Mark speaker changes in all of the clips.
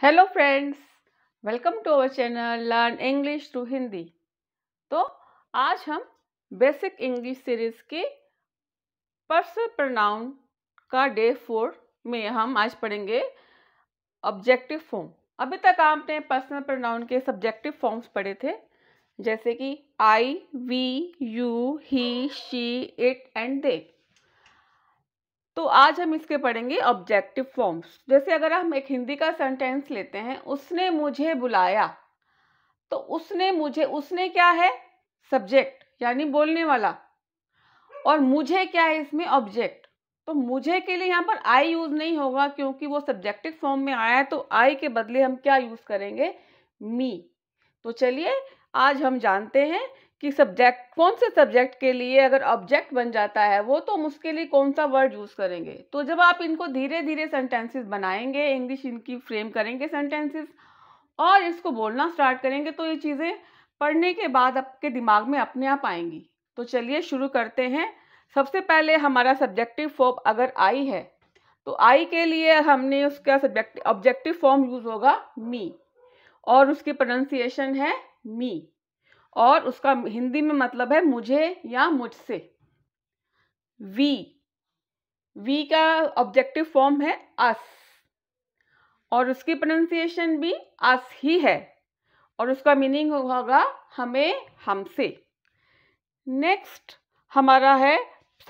Speaker 1: Hello friends, welcome to our channel learn English through Hindi. तो आज हम बेसिक इंग्लिश सीरीज के पर्सनल प्रोनाउन का डे 4 में हम आज पढ़ेंगे ऑब्जेक्टिव फॉर्म। अभी तक आपने पर्सनल प्रोनाउन के सब्जेक्टिव फॉर्म्स पढ़े थे, जैसे कि I, we, you, he, she, it and they. तो आज हम इसके पढ़ेंगे ऑब्जेक्टिव फॉर्म्स। जैसे अगर हम एक हिंदी का सेंटेंस लेते हैं, उसने मुझे बुलाया, तो उसने क्या है? सब्जेक्ट यानी बोलने वाला, और मुझे क्या है इसमें? ऑब्जेक्ट। तो मुझे के लिए यहाँ पर आई यूज नहीं होगा क्योंकि वो सब्जेक्टिव फॉर्म में आया है, तो आई के बदले हम क्या यूज करेंगे? मी। तो चलिए आज हम जानते हैं कि सब्जेक्ट, कौन से सब्जेक्ट के लिए अगर ऑब्जेक्ट बन जाता है वो, तो हम उसके लिए कौन सा वर्ड यूज करेंगे। तो जब आप इनको धीरे धीरे सेंटेंसेस बनाएंगे, इंग्लिश इनकी फ्रेम करेंगे सेंटेंसेस, और इसको बोलना स्टार्ट करेंगे, तो ये चीज़ें पढ़ने के बाद आपके दिमाग में अपने आप आएंगी। तो चलिए शुरू करते हैं। सबसे पहले हमारा सब्जेक्टिव फॉर्म अगर आई है, तो आई के लिए हमने उसका सब्जेक्ट ऑब्जेक्टिव फॉर्म यूज होगा मी, और उसकी प्रोनाउंसिएशन है मी, और उसका हिंदी में मतलब है मुझे या मुझसे। वी, वी का ऑब्जेक्टिव फॉर्म है अस, और उसकी प्रोनाउंसिएशन भी अस ही है, और उसका मीनिंग होगा हमें, हमसे। नेक्स्ट हमारा है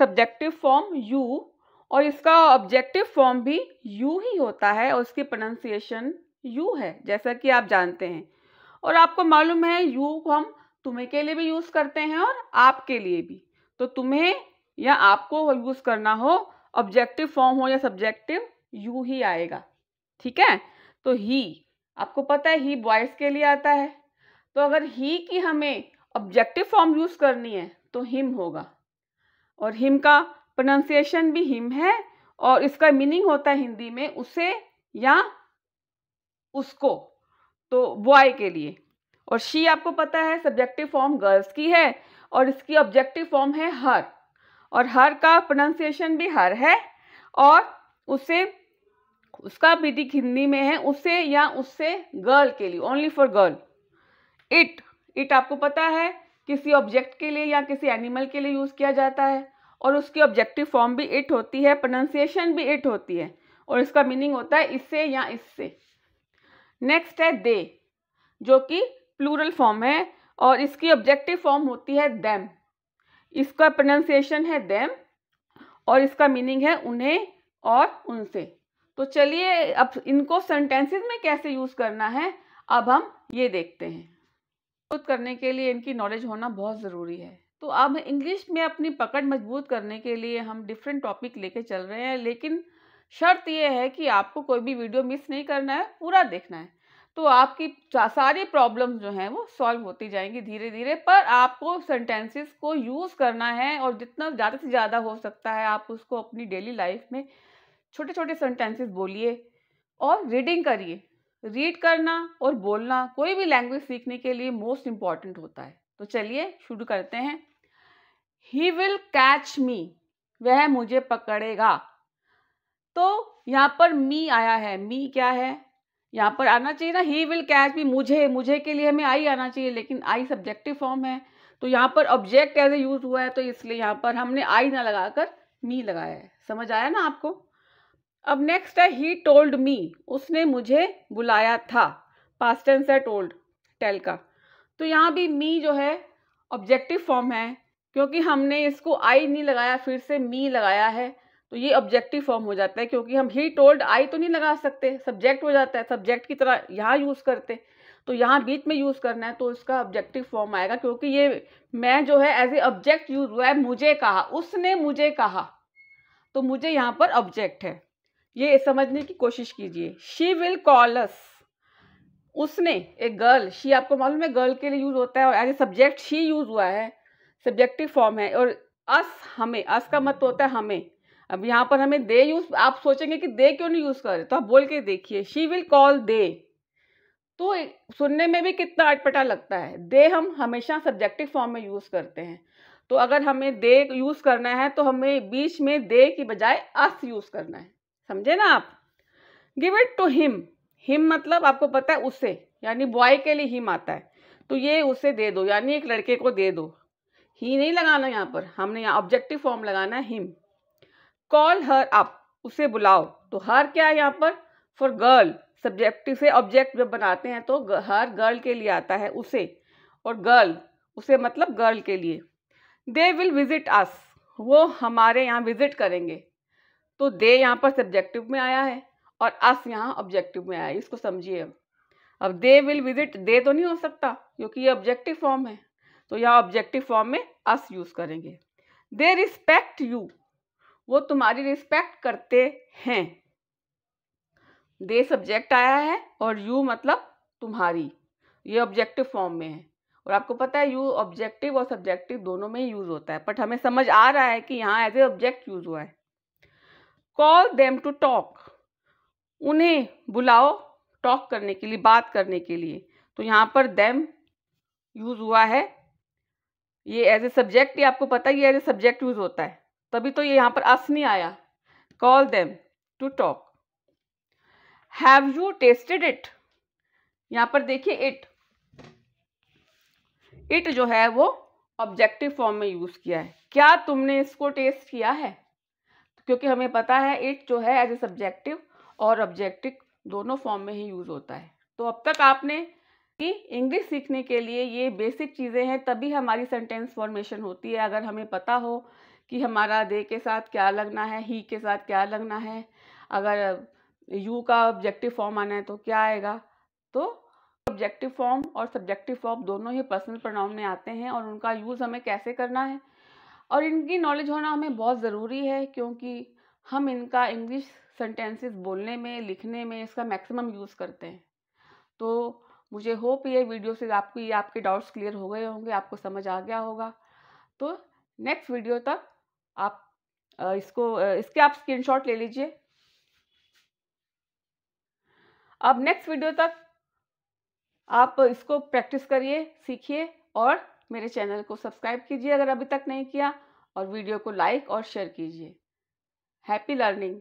Speaker 1: सब्जेक्टिव फॉर्म यू, और इसका ऑब्जेक्टिव फॉर्म भी यू ही होता है, और उसकी प्रोनाउंसिएशन यू है, जैसा कि आप जानते हैं। और आपको मालूम है यू हम तुम्हें के लिए भी यूज करते हैं और आपके लिए भी। तो तुम्हें या आपको यूज करना हो, ऑब्जेक्टिव फॉर्म हो या सब्जेक्टिव, यू ही आएगा। ठीक है। तो ही, आपको पता है ही बॉयज के लिए आता है, तो अगर ही की हमें ऑब्जेक्टिव फॉर्म यूज करनी है तो हिम होगा, और हिम का प्रोनाउंसिएशन भी हिम है, और इसका मीनिंग होता है हिंदी में उसे या उसको, तो बॉय के लिए। और शी आपको पता है सब्जेक्टिव फॉर्म गर्ल्स की है, और इसकी ऑब्जेक्टिव फॉर्म है हर, और हर का प्रोनाउंसिएशन भी हर है, और उसे, उसका मीनिंग हिंदी में है उसे या उससे, गर्ल के लिए, only for girl. It, it आपको पता है किसी ऑब्जेक्ट के लिए या किसी एनिमल के लिए यूज किया जाता है, और उसकी ऑब्जेक्टिव फॉर्म भी इट होती है, प्रोनाउंसिएशन भी इट होती है, और इसका मीनिंग होता है इससे या इससे। नेक्स्ट है दे, जो कि प्लूरल फॉर्म है, और इसकी ऑब्जेक्टिव फॉर्म होती है देम। इसका प्रोनाउंसिएशन है देम, और इसका मीनिंग है उन्हें और उनसे। तो चलिए अब इनको सेंटेंसेस में कैसे यूज करना है, अब हम ये देखते हैं। मजबूत करने के लिए इनकी नॉलेज होना बहुत ज़रूरी है। तो अब इंग्लिश में अपनी पकड़ मजबूत करने के लिए हम डिफरेंट टॉपिक लेके चल रहे हैं, लेकिन शर्त यह है कि आपको कोई भी वीडियो मिस नहीं करना है, पूरा देखना है। तो आपकी सारी प्रॉब्लम्स जो हैं वो सॉल्व होती जाएंगी धीरे धीरे, पर आपको सेंटेंसेस को यूज़ करना है, और जितना ज़्यादा से ज़्यादा हो सकता है आप उसको अपनी डेली लाइफ में छोटे छोटे सेंटेंसेस बोलिए और रीडिंग करिए। रीड करना और बोलना कोई भी लैंग्वेज सीखने के लिए मोस्ट इंपॉर्टेंट होता है। तो चलिए शुरू करते हैं। ही विल कैच मी, वह मुझे पकड़ेगा। तो यहाँ पर मी आया है, मी क्या है? यहाँ पर आना चाहिए ना ही विल कैच मी, मुझे, मुझे के लिए हमें आई आना चाहिए, लेकिन आई सब्जेक्टिव फॉर्म है, तो यहाँ पर ऑब्जेक्ट एज ए यूज हुआ है, तो इसलिए यहाँ पर हमने आई ना लगाकर मी लगाया है। समझ आया ना आपको? अब नेक्स्ट है ही टोल्ड मी, उसने मुझे बुलाया था। पास्ट टेंस है टोल्ड, टेल का। तो यहाँ भी मी जो है ऑब्जेक्टिव फॉर्म है, क्योंकि हमने इसको आई नहीं लगाया, फिर से मी लगाया है, तो ये ऑब्जेक्टिव फॉर्म हो जाता है। क्योंकि हम ही टोल्ड आई तो नहीं लगा सकते, सब्जेक्ट हो जाता है, सब्जेक्ट की तरह यहाँ यूज़ करते, तो यहाँ बीच में यूज़ करना है, तो इसका ऑब्जेक्टिव फॉर्म आएगा, क्योंकि ये मैं जो है एज ए ऑब्जेक्ट यूज हुआ है। मुझे कहा, उसने मुझे कहा, तो मुझे यहाँ पर ऑब्जेक्ट है, ये समझने की कोशिश कीजिए। शी विल कॉल अस, उसने, एक गर्ल, शी आपको मालूम है गर्ल के लिए यूज होता है, और as a subject she use हुआ है, सब्जेक्टिव फॉर्म है। और अस, हमें, अस का मतलब होता है हमें। अब यहाँ पर हमें दे यूज, आप सोचेंगे कि दे क्यों नहीं यूज कर रहे, तो आप बोल के देखिए, शी विल कॉल दे। तो सुनने में भी कितना अटपटा लगता है, दे हम हमेशा सब्जेक्टिव फॉर्म में यूज करते हैं। तो अगर हमें दे यूज करना है, तो हमें बीच में दे की बजाय अस यूज करना है। समझे ना आप? Give it to him, him मतलब आपको पता है उसे, यानी बॉय के लिए हिम आता है, तो ये उसे दे दो, यानी एक लड़के को दे दो। ही नहीं लगाना यहाँ पर, हमने यहाँ ऑब्जेक्टिव फॉर्म लगाना है हिम। कॉल हर अप, उसे बुलाओ, तो हर क्या है यहाँ पर, फॉर गर्ल। सब्जेक्टिव से ऑब्जेक्ट जब बनाते हैं तो हर गर्ल के लिए आता है उसे, और गर्ल उसे मतलब गर्ल के लिए। दे विल विजिट अस, वो हमारे यहाँ विजिट करेंगे, तो दे यहाँ पर सब्जेक्टिव में आया है और अस यहाँ ऑब्जेक्टिव में आया है, इसको समझिए। अब दे विल विजिट, दे तो नहीं हो सकता क्योंकि ये ऑब्जेक्टिव फॉर्म है, तो यहाँ ऑब्जेक्टिव फॉर्म में अस यूज करेंगे। दे रिस्पेक्ट यू, वो तुम्हारी रिस्पेक्ट करते हैं। दे सब्जेक्ट आया है और यू मतलब तुम्हारी, ये ऑब्जेक्टिव फॉर्म में है। और आपको पता है यू ऑब्जेक्टिव और सब्जेक्टिव दोनों में ही यूज होता है, बट हमें समझ आ रहा है कि यहाँ एज ए ऑब्जेक्ट यूज हुआ है। कॉल देम टू टॉक, उन्हें बुलाओ टॉक करने के लिए, बात करने के लिए, तो यहाँ पर देम यूज हुआ है। ये एज ए सब्जेक्ट, ये आपको पता है ये एज ए सब्जेक्ट यूज होता है, तभी तो ये यहाँ पर अस नहीं आया। Call them to talk. Have you tested it, यहाँ पर देखिए इट जो है वो ऑब्जेक्टिव फॉर्म में यूज किया है। क्या तुमने इसको टेस्ट किया है, क्योंकि हमें पता है इट जो है एज ए सब्जेक्टिव और ऑब्जेक्टिव दोनों फॉर्म में ही यूज होता है। तो अब तक आपने कि इंग्लिश सीखने के लिए ये बेसिक चीज़ें हैं, तभी हमारी सेंटेंस फॉर्मेशन होती है। अगर हमें पता हो कि हमारा दे के साथ क्या लगना है, ही के साथ क्या लगना है, अगर यू का ऑब्जेक्टिव फॉर्म आना है तो क्या आएगा, तो ऑब्जेक्टिव फॉर्म और सब्जेक्टिव फॉर्म दोनों ही पर्सनल प्रोनाउन में आते हैं और उनका यूज़ हमें कैसे करना है और इनकी नॉलेज होना हमें बहुत ज़रूरी है, क्योंकि हम इनका इंग्लिश सेंटेंसेस बोलने में, लिखने में इसका मैक्सिमम यूज़ करते हैं। तो मुझे होप ये वीडियो से आपके डाउट्स क्लियर हो गए होंगे, आपको समझ आ गया होगा। तो नेक्स्ट वीडियो तक आप इसके आप स्क्रीनशॉट ले लीजिए। अब नेक्स्ट वीडियो तक आप इसको प्रैक्टिस करिए, सीखिए और मेरे चैनल को सब्सक्राइब कीजिए अगर अभी तक नहीं किया, और वीडियो को लाइक और शेयर कीजिए। Happy learning.